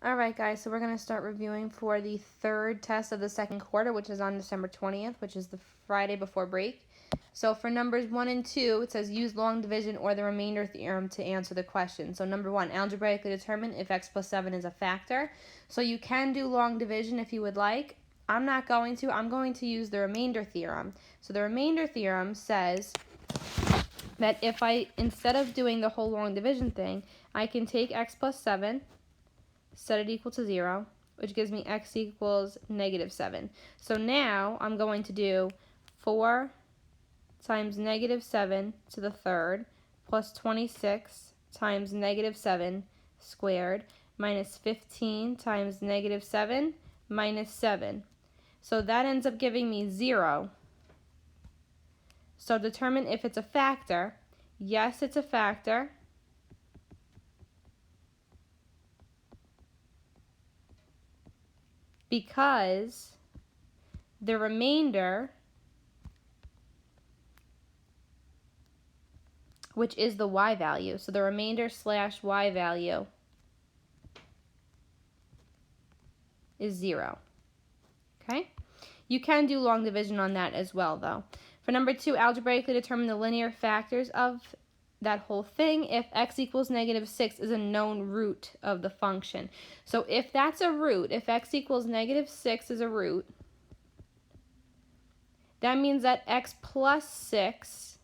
Alright guys, so we're going to start reviewing for the third test of the second quarter, which is on December 20th, which is the Friday before break. So for numbers 1 and 2, it says use long division or the remainder theorem to answer the question. So number 1, algebraically determine if x plus 7 is a factor. So you can do long division if you would like. I'm not going to. I'm going to use the remainder theorem. So the remainder theorem says that if instead of doing the whole long division thing, I can take x plus 7, set it equal to 0, which gives me x equals negative 7. So now I'm going to do 4 times negative 7 to the third plus 26 times negative 7 squared minus 15 times negative 7 minus 7. So that ends up giving me 0. So determine if it's a factor. Yes, it's a factor. Because the remainder, which is the y value, so the remainder slash y value is 0. Okay? You can do long division on that as well, though. For number 2, algebraically determine the linear factors of that whole thing if x equals negative 6 is a known root of the function. So if that's a root, if x equals negative 6 is a root, that means that x plus 6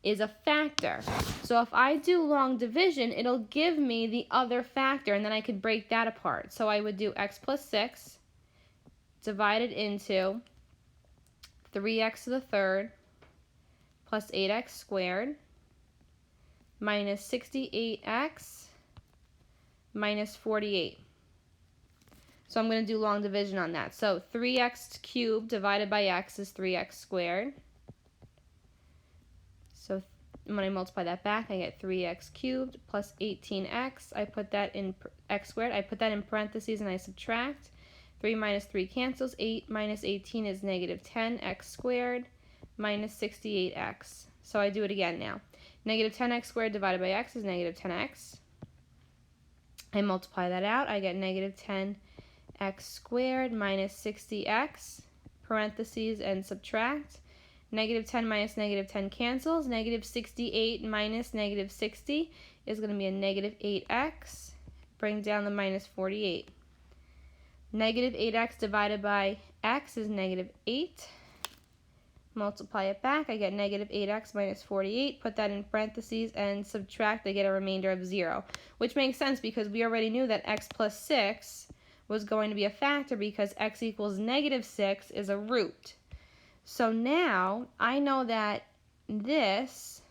is a factor. So if I do long division, it'll give me the other factor, and then I could break that apart. So I would do x plus 6 divided into 3x to the third plus 8x squared minus 68x minus 48. So I'm going to do long division on that. So 3x cubed divided by x is 3x squared. So when I multiply that back, I get 3x cubed plus 18x. I put that in x squared. I put that in parentheses and I subtract. 3 minus 3 cancels. 8 minus 18 is negative 10x squared minus 68x. So I do it again now. Negative 10x squared divided by x is negative 10x. I multiply that out. I get negative 10x squared minus 60x, parentheses, and subtract. Negative 10 minus negative 10 cancels. Negative 68 minus negative 60 is going to be a negative 8x. Bring down the minus 48. Negative 8x divided by x is negative 8. Multiply it back, I get negative 8x minus 48. Put that in parentheses and subtract, I get a remainder of 0. Which makes sense because we already knew that x plus 6 was going to be a factor because x equals negative 6 is a root. So now I know that this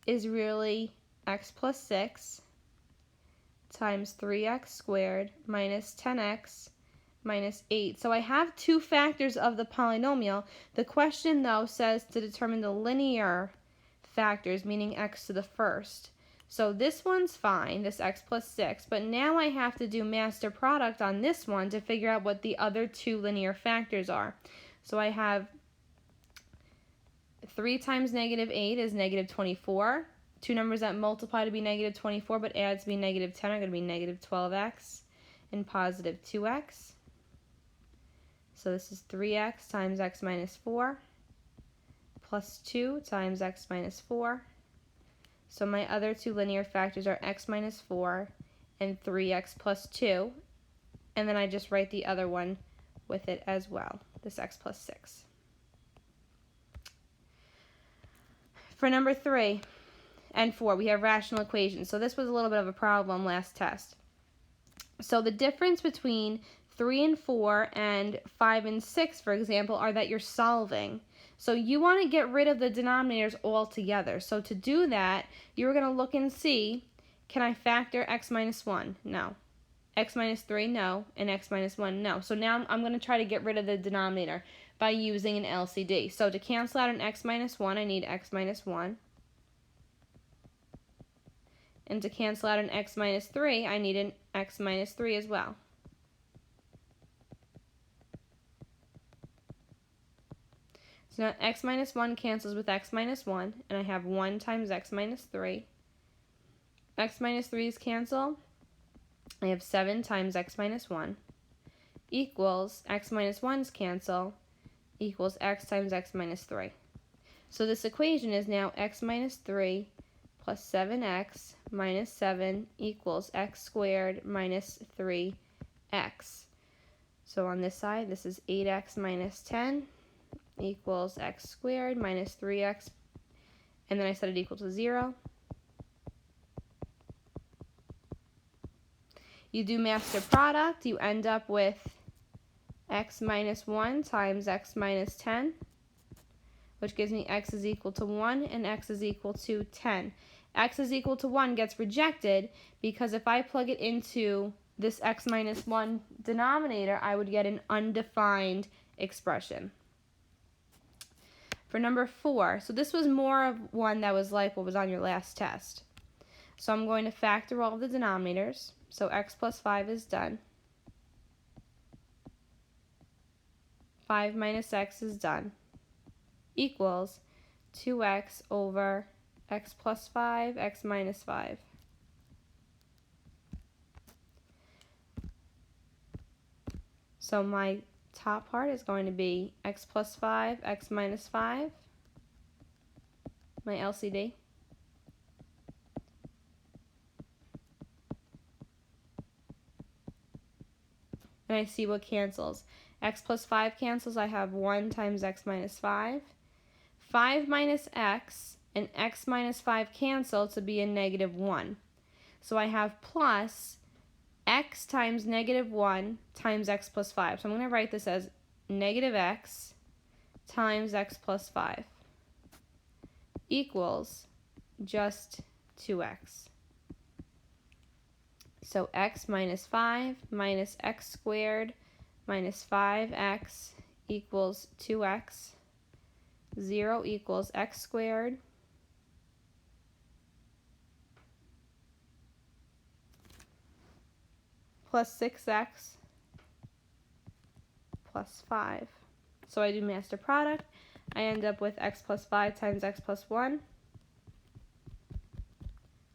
is really x plus 6 times 3x squared minus 10x minus 8. So I have two factors of the polynomial. The question, though, says to determine the linear factors, meaning x to the first. So this one's fine, this x plus 6, but now I have to do master product on this one to figure out what the other two linear factors are. So I have 3 times negative 8 is negative 24. Two numbers that multiply to be negative 24 but add to be negative 10 are going to be negative 12x and positive 2x. So this is 3x times x minus 4 plus 2 times x minus 4. So my other two linear factors are x minus 4 and 3x plus 2. And then I just write the other one with it as well, this x plus 6. For number 3 and 4, we have rational equations. So this was a little bit of a problem last test. So the difference between 3 and 4 and 5 and 6, for example, are that you're solving. So you want to get rid of the denominators altogether. So to do that, you're going to look and see, can I factor x minus 1? No. X minus 3? No. And x minus 1? No. So now I'm going to try to get rid of the denominator by using an LCD. So to cancel out an x minus 1, I need x minus 1. And to cancel out an x minus 3, I need an x minus 3 as well. So now x minus 1 cancels with x minus 1, and I have 1 times x minus 3. X minus 3's cancel. I have 7 times x minus 1 equals x minus 1's cancel equals x times x minus 3. So this equation is now x minus 3 plus 7x minus 7 equals x squared minus 3x. So on this side, this is 8x minus 10 equals x squared minus 3x, and then I set it equal to 0. You do master product, you end up with x minus 1 times x minus 10, which gives me x is equal to 1 and x is equal to 10. X is equal to 1 gets rejected because if I plug it into this x minus 1 denominator, I would get an undefined expression. For number 4, so this was more of one that was like what was on your last test. So I'm going to factor all of the denominators. So x plus 5 is done. 5 minus x is done. Equals 2x over x plus 5, x minus 5. So my top part is going to be x plus 5, x minus 5, my LCD. And I see what cancels. X plus 5 cancels. I have 1 times x minus 5. 5 minus x and x minus 5 cancel to be a negative 1. So I have plus x times negative 1 times x plus 5. So I'm going to write this as negative x times x plus 5 equals just 2x. So x minus 5 minus x squared minus 5x equals 2x. 0 equals x squared plus 6x plus 5. So I do master product. I end up with x plus 5 times x plus 1.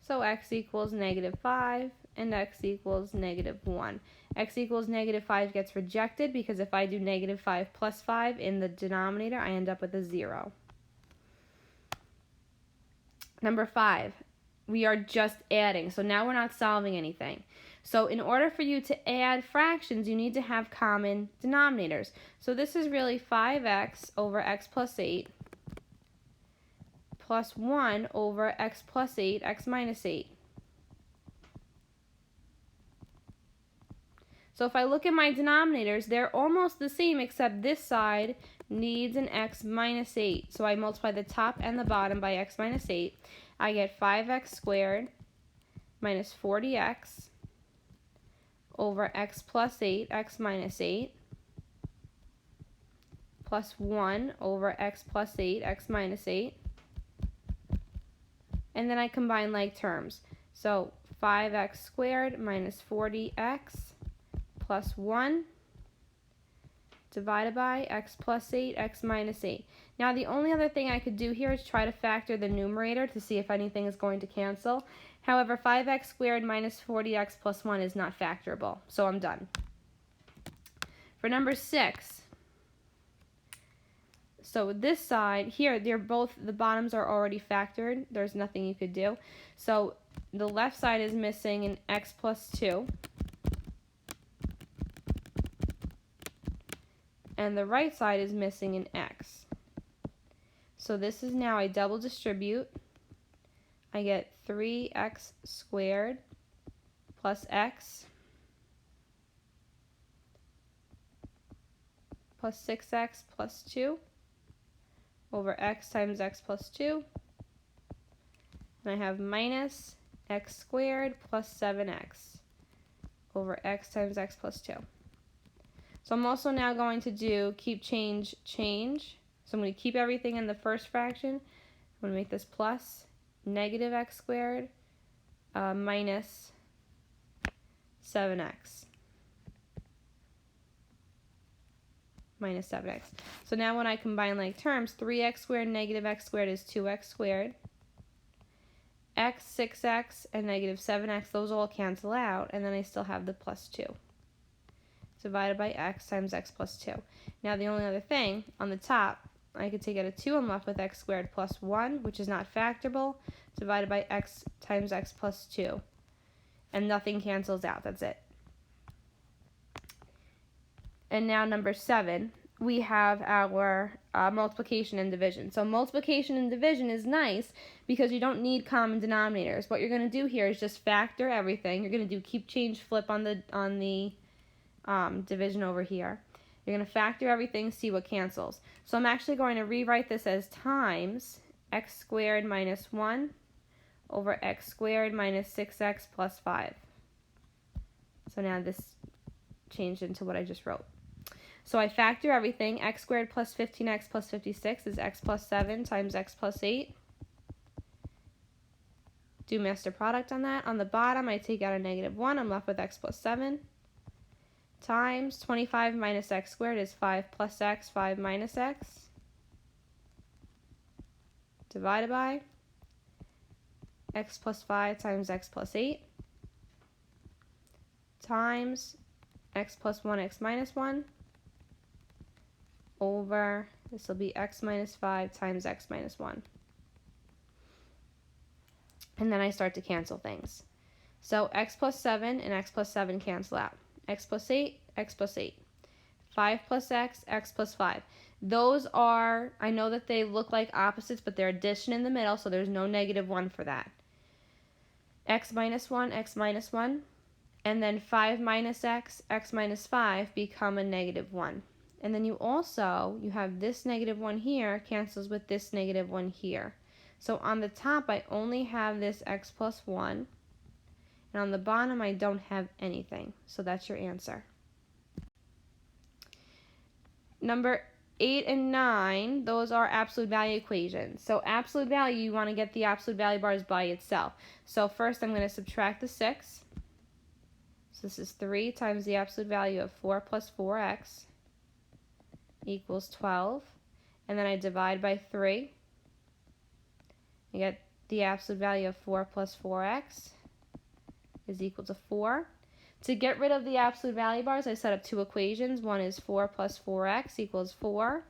So x equals negative 5 and x equals negative 1. X equals negative 5 gets rejected because if I do negative 5 plus 5 in the denominator, I end up with a 0. Number 5, we are just adding. So now we're not solving anything. So in order for you to add fractions, you need to have common denominators. So this is really 5x over x plus 8 plus 1 over x plus 8, x minus 8. So if I look at my denominators, they're almost the same except this side needs an x minus 8. So I multiply the top and the bottom by x minus 8. I get 5x squared minus 40x over x plus 8, x minus 8, plus 1 over x plus 8, x minus 8. And then I combine like terms. So 5x squared minus 40x plus 1 divided by x plus 8, x minus 8. Now the only other thing I could do here is try to factor the numerator to see if anything is going to cancel. However, 5x squared minus 40x plus 1 is not factorable, so I'm done. For number 6, so this side here, they're both, the bottoms are already factored. There's nothing you could do. So the left side is missing an x plus 2. And the right side is missing an x. So this is now I double distribute. I get 3x squared plus x plus 6x plus 2 over x times x plus 2. And I have minus x squared plus 7x over x times x plus 2. So I'm also now going to do keep change, change. So I'm going to keep everything in the first fraction. I'm going to make this plus negative x squared minus 7x. Minus 7x. So now when I combine like terms, 3x squared negative x squared is 2x squared. x, 6x, and negative 7x, those all cancel out, and then I still have the plus 2 divided by x times x plus 2. Now the only other thing, on the top, I could take out a 2, I'm left with x squared plus 1, which is not factorable, divided by x times x plus 2. And nothing cancels out, that's it. And now number 7, we have our multiplication and division. So multiplication and division is nice because you don't need common denominators. What you're going to do here is just factor everything. You're going to do keep, change, flip on the division over here. You're going to factor everything, see what cancels. So I'm actually going to rewrite this as times x squared minus 1 over x squared minus 6x plus 5. So now this changed into what I just wrote. So I factor everything. X squared plus 15x plus 56 is x plus 7 times x plus 8. Do master product on that. On the bottom, I take out a negative 1. I'm left with x plus 7 times 25 minus x squared is 5 plus x, 5 minus x, divided by x plus 5 times x plus 8 times x plus 1, x minus 1 over, this will be x minus 5 times x minus 1. And then I start to cancel things. So x plus 7 and x plus 7 cancel out. X plus 8, x plus 8. 5 plus x, x plus 5. Those are, I know that they look like opposites, but they're addition in the middle, so there's no negative 1 for that. X minus 1, x minus 1. And then 5 minus x, x minus 5 become a negative 1. And then you have this negative 1 here cancels with this negative 1 here. So on the top, I only have this x plus 1. And on the bottom, I don't have anything. So that's your answer. Number 8 and 9, those are absolute value equations. So absolute value, you want to get the absolute value bars by itself. So first, I'm going to subtract the 6. So this is 3 times the absolute value of 4 plus 4x equals 12. And then I divide by 3. I get the absolute value of 4 plus 4x is equal to 4. To get rid of the absolute value bars, I set up two equations. One is 4 plus 4x equals 4.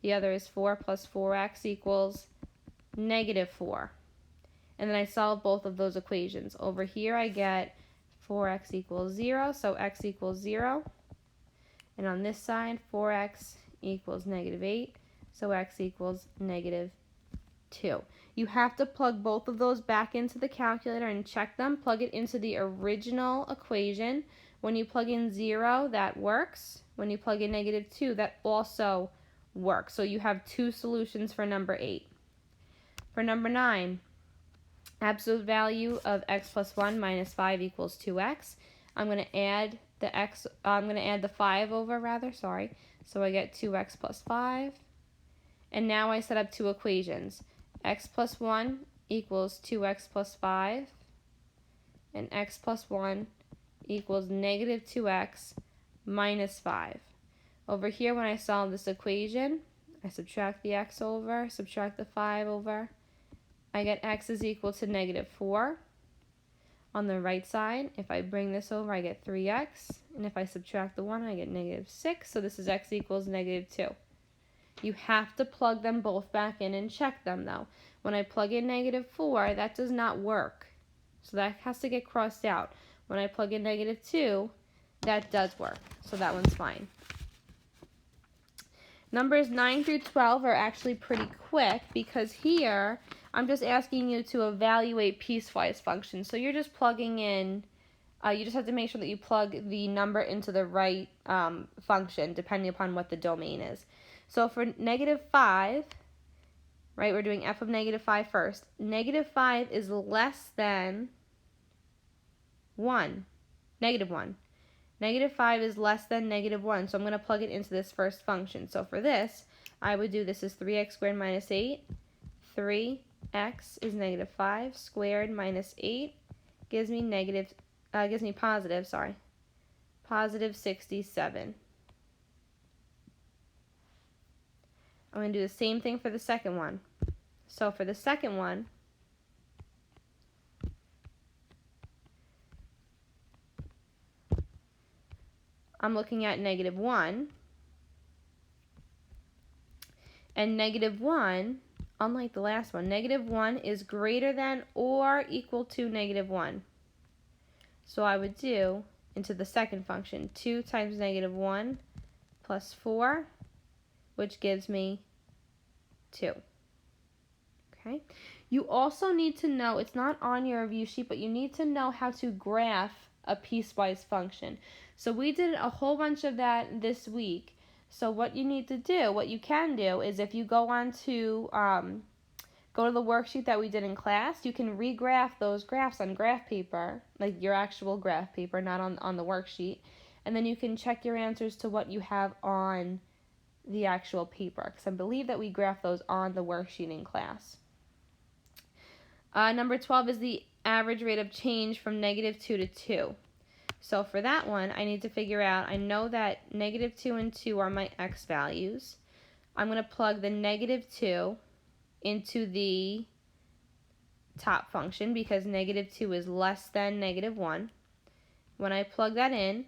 The other is 4 plus 4x equals negative 4. And then I solve both of those equations. Over here I get 4x equals 0, so x equals 0. And on this side, 4x equals negative 8, so x equals negative 2. You have to plug both of those back into the calculator and check them. Plug it into the original equation. When you plug in 0, that works. When you plug in negative 2, that also works. So you have two solutions for number 8. For number 9, absolute value of x plus 1 minus 5 equals 2x. I'm going to add the 5 over rather, sorry. So I get 2x plus 5. And now I set up two equations. X plus 1 equals 2x plus 5. And x plus 1 equals negative 2x minus 5. Over here, when I solve this equation, I subtract the x over, subtract the 5 over. I get x is equal to negative 4. On the right side, if I bring this over, I get 3x. And if I subtract the 1, I get negative 6. So this is x equals negative 2. You have to plug them both back in and check them, though. When I plug in negative 4, that does not work. So that has to get crossed out. When I plug in negative 2, that does work. So that one's fine. Numbers 9 through 12 are actually pretty quick because here I'm just asking you to evaluate piecewise functions. So you're just plugging in, you just have to make sure that you plug the number into the right function depending upon what the domain is. So for negative 5, right, we're doing f of negative 5 first. Negative 5 is less than 1, negative 1. Negative 5 is less than negative 1, so I'm going to plug it into this first function. So for this, I would do this as 3x squared minus 8. 3x is negative 5 squared minus 8 gives me positive 67. I'm going to do the same thing for the second one. So for the second one, I'm looking at -1. And -1, unlike the last one, -1 is greater than or equal to -1. So I would do into the second function, 2 times -1 plus 4, which gives me 2. Okay. You also need to know, it's not on your review sheet, but you need to know how to graph a piecewise function. So we did a whole bunch of that this week. So what you need to do, what you can do, is if you go on to go to the worksheet that we did in class, you can regraph those graphs on graph paper, like your actual graph paper, not on the worksheet, and then you can check your answers to what you have on the actual paper, because I believe that we graph those on the worksheet in class. Number 12 is the average rate of change from -2 to 2. So for that one, I need to figure out, I know that -2 and 2 are my x values. I'm going to plug the -2 into the top function because -2 is less than -1. When I plug that in,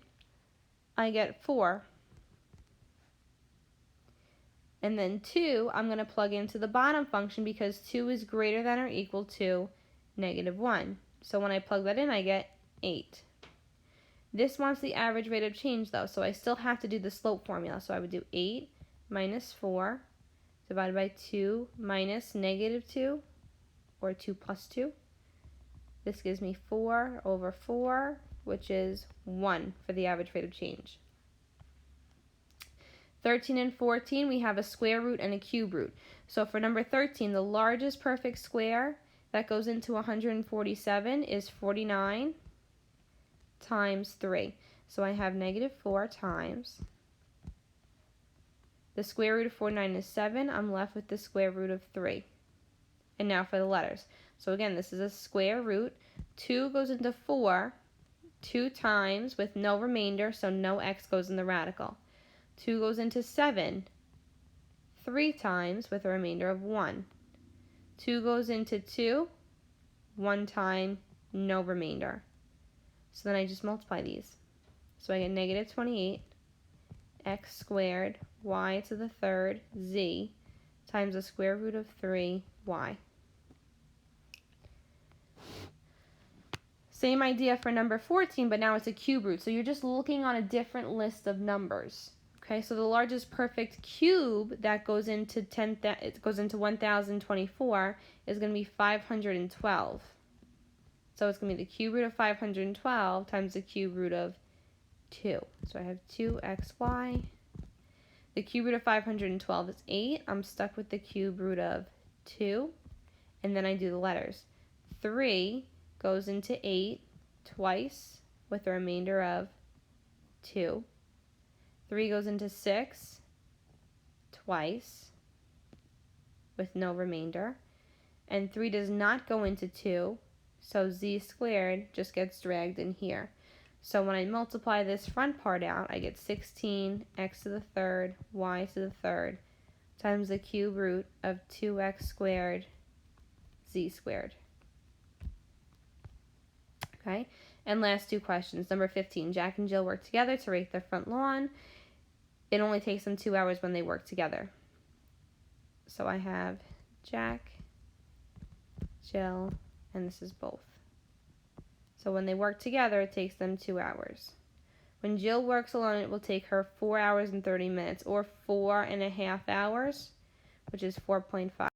I get 4. And then 2, I'm going to plug into the bottom function because 2 is greater than or equal to -1. So when I plug that in, I get 8. This wants the average rate of change though, so I still have to do the slope formula. So I would do 8 minus 4 divided by 2 minus -2, or 2 plus 2. This gives me 4 over 4, which is 1 for the average rate of change. 13 and 14, we have a square root and a cube root. So for number 13, the largest perfect square that goes into 147 is 49 times 3. So I have -4 times. The square root of 49 is 7. I'm left with the square root of 3. And now for the letters. So again, this is a square root. 2 goes into 4 2 times with no remainder, so no x goes in the radical. 2 goes into 7 3 times with a remainder of 1. 2 goes into 2 1 time, no remainder. So then I just multiply these. So I get -28 x squared y to the third z times the square root of 3y. Same idea for number 14, but now it's a cube root. So you're just looking on a different list of numbers. Okay, so the largest perfect cube that goes into 1024 is going to be 512. So it's going to be the cube root of 512 times the cube root of 2. So I have 2xy. The cube root of 512 is 8. I'm stuck with the cube root of 2. And then I do the letters. 3 goes into 8 twice with a remainder of 2. 3 goes into 6 twice with no remainder. And 3 does not go into 2, so z squared just gets dragged in here. So when I multiply this front part out, I get 16 x to the third y to the third times the cube root of 2x squared z squared. Okay, and last two questions. Number 15, Jack and Jill work together to rake their front lawn. It only takes them 2 hours when they work together. So I have Jack, Jill, and this is both. So when they work together, it takes them 2 hours. When Jill works alone, it will take her 4 hours and 30 minutes, or 4.5 hours, which is 4.5.